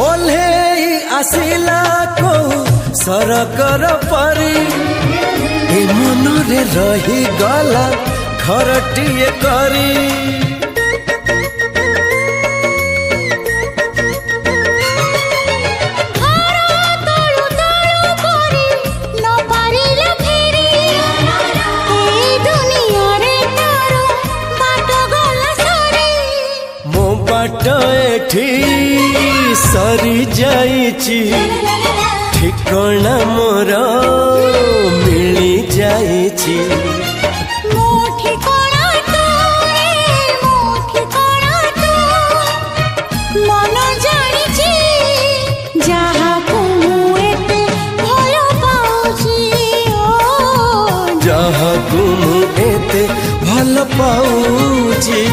ओल्हे आसिला को सरकर परी ए मनरे रही गला घरटिए करी सरी जाइची ठिकाना मोर मिली जाइची मन जानिची जहाकू एते भल पाउची जहाकू एते भल पाउची।